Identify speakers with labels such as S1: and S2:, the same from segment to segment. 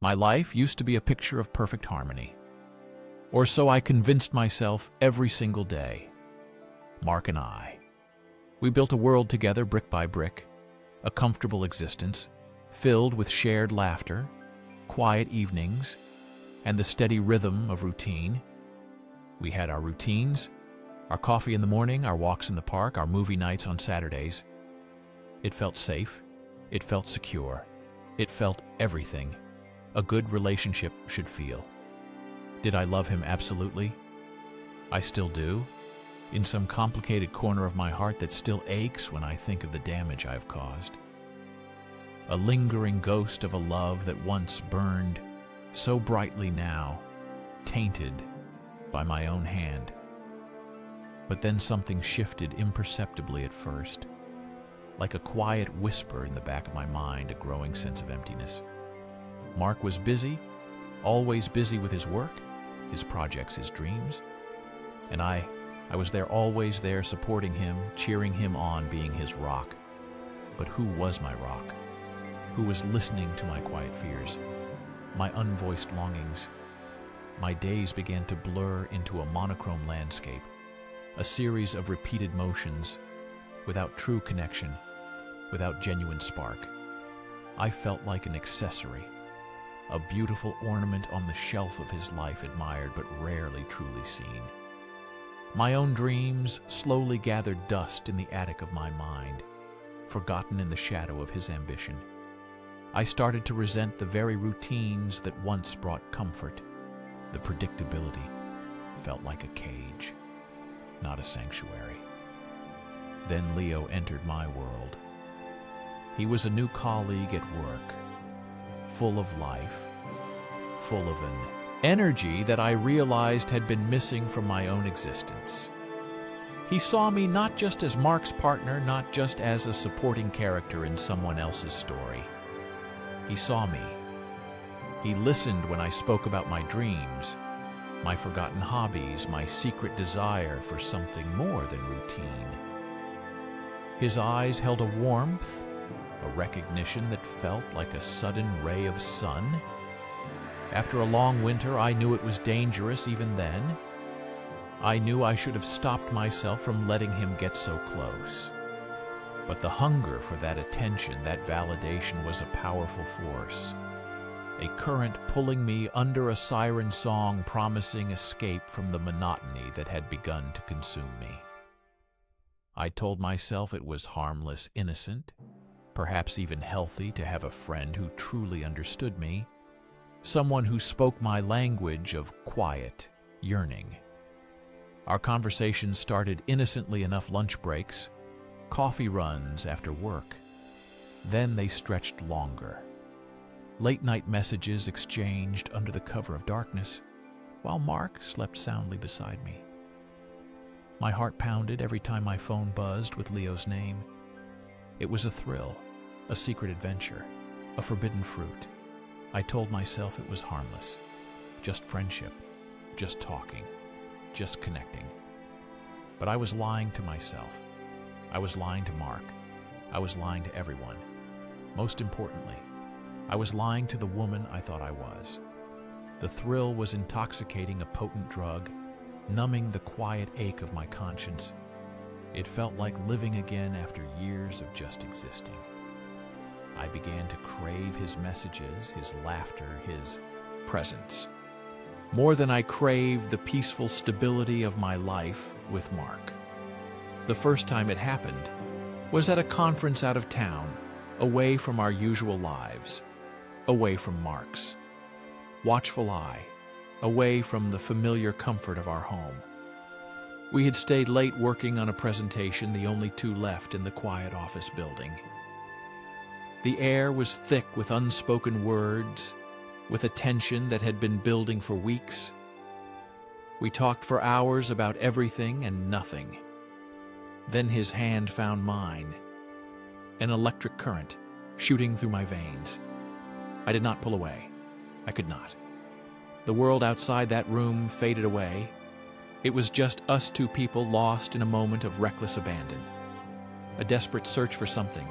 S1: My life used to be a picture of perfect harmony. Or so I convinced myself every single day. Mark and I. We built a world together brick by brick, a comfortable existence, filled with shared laughter, quiet evenings, and the steady rhythm of routine. We had our routines, our coffee in the morning, our walks in the park, our movie nights on Saturdays. It felt safe. It felt secure. It felt everything a good relationship should feel. Did I love him absolutely? I still do, in some complicated corner of my heart that still aches when I think of the damage I've caused. A lingering ghost of a love that once burned so brightly now, tainted by my own hand. But then something shifted imperceptibly at first, like a quiet whisper in the back of my mind, a growing sense of emptiness. Mark was busy, always busy with his work, his projects, his dreams. And I was there, always there, supporting him, cheering him on, being his rock. But who was my rock? Who was listening to my quiet fears, my unvoiced longings? My days began to blur into a monochrome landscape, a series of repeated motions, without true connection, without genuine spark. I felt like an accessory, a beautiful ornament on the shelf of his life, admired but rarely truly seen. My own dreams slowly gathered dust in the attic of my mind, forgotten in the shadow of his ambition. I started to resent the very routines that once brought comfort. The predictability felt like a cage, not a sanctuary. Then Leo entered my world. He was a new colleague at work, full of life, full of an energy that I realized had been missing from my own existence. He saw me not just as Mark's partner, not just as a supporting character in someone else's story. He saw me. He listened when I spoke about my dreams, my forgotten hobbies, my secret desire for something more than routine. His eyes held a warmth, a recognition that felt like a sudden ray of sun. After a long winter, I knew it was dangerous even then. I knew I should have stopped myself from letting him get so close. But the hunger for that attention, that validation, was a powerful force. A current pulling me under a siren song, promising escape from the monotony that had begun to consume me. I told myself it was harmless, innocent, perhaps even healthy to have a friend who truly understood me, someone who spoke my language of quiet yearning. Our conversations started innocently enough: lunch breaks, coffee runs after work. Then they stretched longer. Late-night messages exchanged under the cover of darkness, while Mark slept soundly beside me. My heart pounded every time my phone buzzed with Leo's name. It was a thrill, a secret adventure, a forbidden fruit. I told myself it was harmless, just friendship, just talking, just connecting. But I was lying to myself. I was lying to Mark. I was lying to everyone. Most importantly, I was lying to the woman I thought I was. The thrill was intoxicating, a potent drug, numbing the quiet ache of my conscience. It felt like living again after years of just existing. I began to crave his messages, his laughter, his presence, more than I craved the peaceful stability of my life with Mark. The first time it happened was at a conference out of town, away from our usual lives, away from Mark's watchful eye, away from the familiar comfort of our home. We had stayed late working on a presentation, the only two left in the quiet office building. The air was thick with unspoken words, with a tension that had been building for weeks. We talked for hours about everything and nothing. Then his hand found mine, an electric current shooting through my veins. I did not pull away. I could not. The world outside that room faded away. It was just us two people lost in a moment of reckless abandon. A desperate search for something.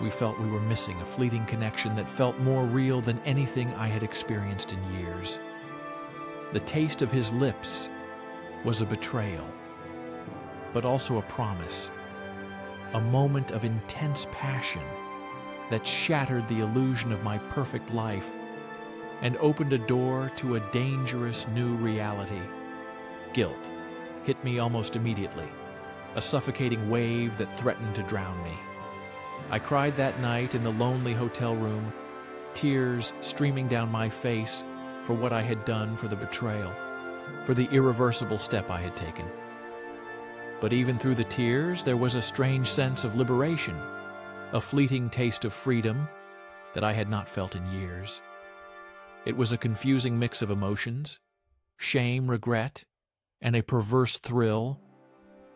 S1: We felt we were missing a fleeting connection that felt more real than anything I had experienced in years. The taste of his lips was a betrayal, but also a promise, a moment of intense passion that shattered the illusion of my perfect life and opened a door to a dangerous new reality. Guilt hit me almost immediately, a suffocating wave that threatened to drown me. I cried that night in the lonely hotel room, tears streaming down my face for what I had done, for the betrayal, for the irreversible step I had taken. But even through the tears, there was a strange sense of liberation, a fleeting taste of freedom that I had not felt in years. It was a confusing mix of emotions, shame, regret, and a perverse thrill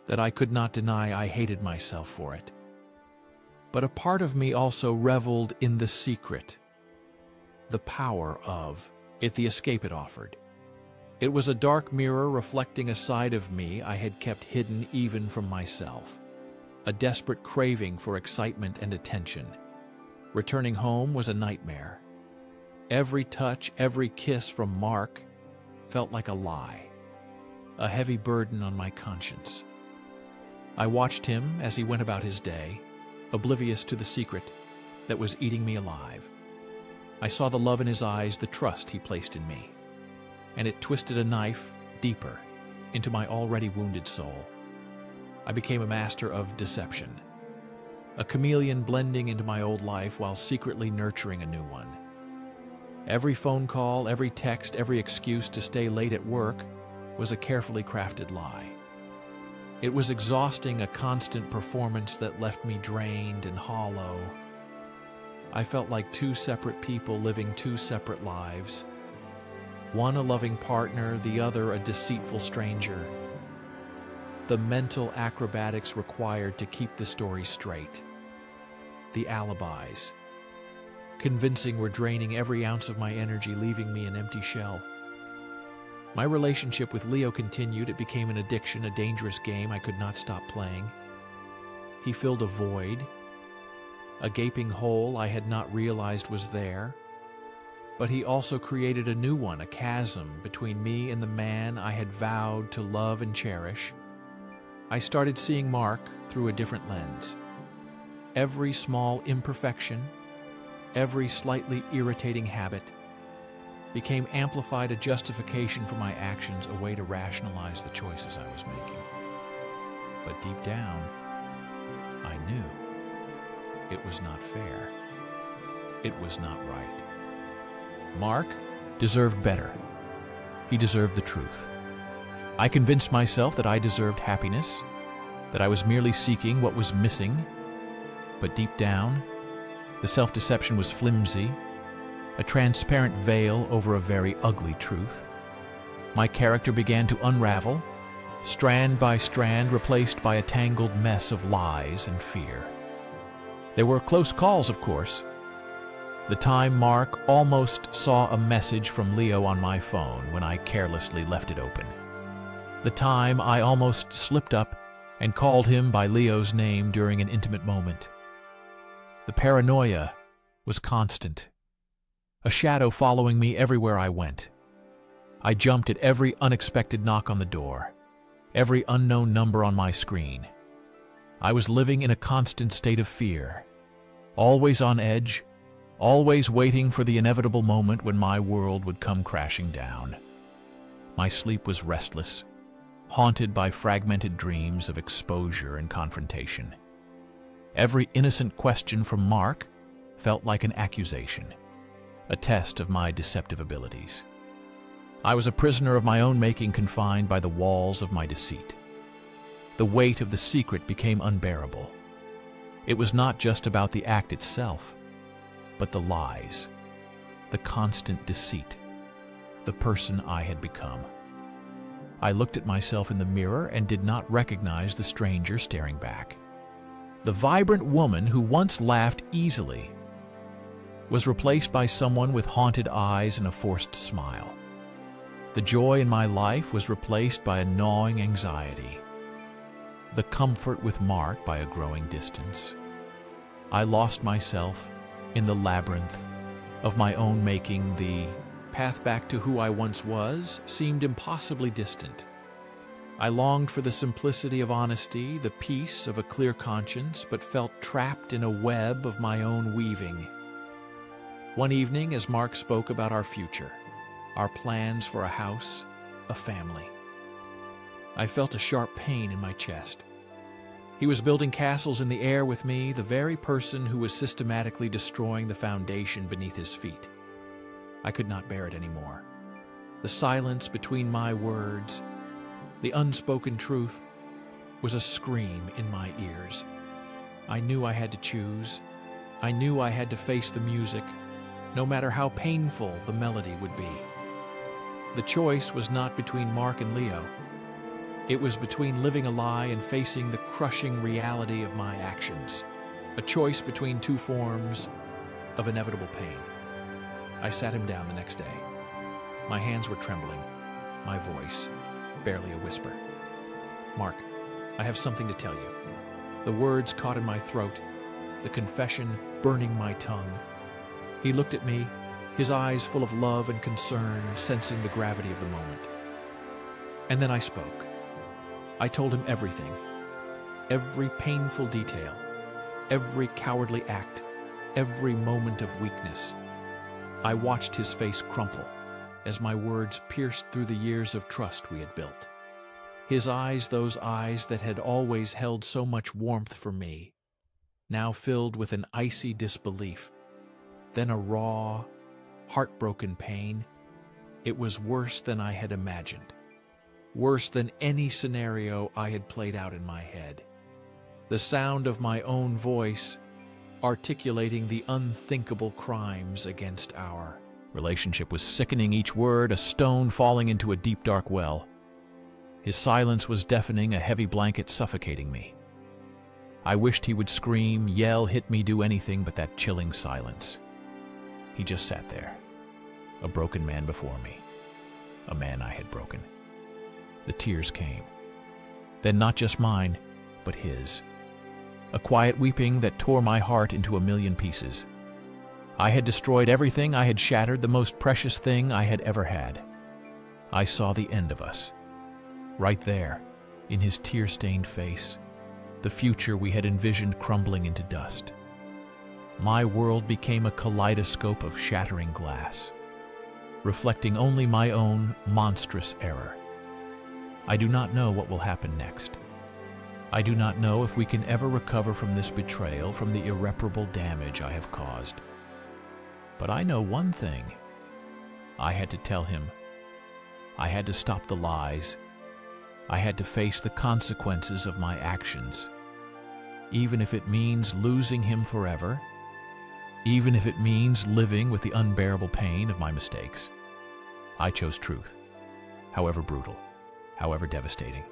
S1: that I could not deny. I hated myself for it. But a part of me also reveled in the secret, the power of it, the escape it offered. It was a dark mirror reflecting a side of me I had kept hidden even from myself, a desperate craving for excitement and attention. Returning home was a nightmare. Every touch, every kiss from Mark felt like a lie, a heavy burden on my conscience. I watched him as he went about his day, oblivious to the secret that was eating me alive. I saw the love in his eyes, the trust he placed in me, and it twisted a knife deeper into my already wounded soul. I became a master of deception, a chameleon blending into my old life while secretly nurturing a new one. Every phone call, every text, every excuse to stay late at work was a carefully crafted lie. It was exhausting, a constant performance that left me drained and hollow. I felt like two separate people living two separate lives. One a loving partner, the other a deceitful stranger. The mental acrobatics required to keep the story straight. The alibis, convincing, were draining every ounce of my energy, leaving me an empty shell. My relationship with Leo continued. It became an addiction, a dangerous game I could not stop playing. He filled a void, a gaping hole I had not realized was there. But he also created a new one, a chasm between me and the man I had vowed to love and cherish. I started seeing Mark through a different lens. Every small imperfection, every slightly irritating habit became amplified, a justification for my actions, a way to rationalize the choices I was making. But deep down, I knew it was not fair. It was not right. Mark deserved better. He deserved the truth. I convinced myself that I deserved happiness, that I was merely seeking what was missing. But deep down, the self-deception was flimsy, a transparent veil over a very ugly truth. My character began to unravel, strand by strand, replaced by a tangled mess of lies and fear. There were close calls, of course. The time Mark almost saw a message from Leo on my phone when I carelessly left it open. The time I almost slipped up and called him by Leo's name during an intimate moment. The paranoia was constant, a shadow following me everywhere I went. I jumped at every unexpected knock on the door, every unknown number on my screen. I was living in a constant state of fear, always on edge, always waiting for the inevitable moment when my world would come crashing down. My sleep was restless, haunted by fragmented dreams of exposure and confrontation. Every innocent question from Mark felt like an accusation, a test of my deceptive abilities. I was a prisoner of my own making, confined by the walls of my deceit. The weight of the secret became unbearable. It was not just about the act itself, but the lies, the constant deceit, the person I had become. I looked at myself in the mirror and did not recognize the stranger staring back. The vibrant woman who once laughed easily was replaced by someone with haunted eyes and a forced smile. The joy in my life was replaced by a gnawing anxiety, the comfort with Mark by a growing distance. I lost myself in the labyrinth of my own making. The path back to who I once was seemed impossibly distant. I longed for the simplicity of honesty, the peace of a clear conscience, but felt trapped in a web of my own weaving. One evening, as Mark spoke about our future, our plans for a house, a family, I felt a sharp pain in my chest. He was building castles in the air with me, the very person who was systematically destroying the foundation beneath his feet. I could not bear it anymore. The silence between my words, the unspoken truth, was a scream in my ears. I knew I had to choose. I knew I had to face the music, no matter how painful the melody would be. The choice was not between Mark and Leo. It was between living a lie and facing the crushing reality of my actions. A choice between two forms of inevitable pain. I sat him down the next day. My hands were trembling, my voice barely a whisper. "Mark, I have something to tell you." The words caught in my throat, the confession burning my tongue. He looked at me, his eyes full of love and concern, sensing the gravity of the moment. And then I spoke. I told him everything, every painful detail, every cowardly act, every moment of weakness. I watched his face crumple as my words pierced through the years of trust we had built. His eyes, those eyes that had always held so much warmth for me, now filled with an icy disbelief, then a raw, heartbroken pain. It was worse than I had imagined, worse than any scenario I had played out in my head. The sound of my own voice articulating the unthinkable crimes against our relationship was sickening, each word a stone falling into a deep, dark well. His silence was deafening, a heavy blanket suffocating me. I wished he would scream, yell, hit me, do anything but that chilling silence. He just sat there, a broken man before me, a man I had broken. The tears came. Then not just mine, but his. A quiet weeping that tore my heart into a million pieces. I had destroyed everything, I had shattered the most precious thing I had ever had. I saw the end of us. Right there, in his tear-stained face, the future we had envisioned crumbling into dust. My world became a kaleidoscope of shattering glass, reflecting only my own monstrous error. I do not know what will happen next. I do not know if we can ever recover from this betrayal, from the irreparable damage I have caused. But I know one thing. I had to tell him. I had to stop the lies. I had to face the consequences of my actions. Even if it means losing him forever, even if it means living with the unbearable pain of my mistakes. I chose truth, however brutal, however devastating.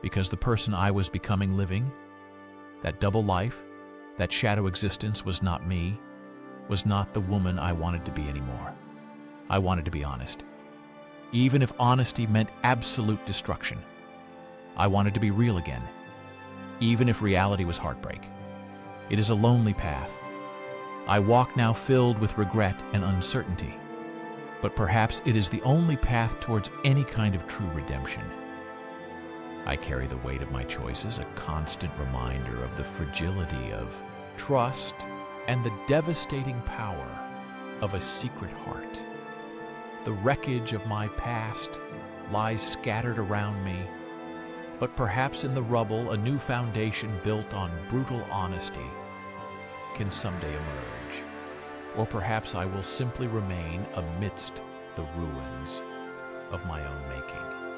S1: Because the person I was becoming living, that double life, that shadow existence was not me, was not the woman I wanted to be anymore. I wanted to be honest. Even if honesty meant absolute destruction. I wanted to be real again, even if reality was heartbreak. It is a lonely path. I walk now filled with regret and uncertainty, but perhaps it is the only path towards any kind of true redemption. I carry the weight of my choices, a constant reminder of the fragility of trust and the devastating power of a secret heart. The wreckage of my past lies scattered around me, but perhaps in the rubble a new foundation built on brutal honesty can someday emerge. Or perhaps I will simply remain amidst the ruins of my own making.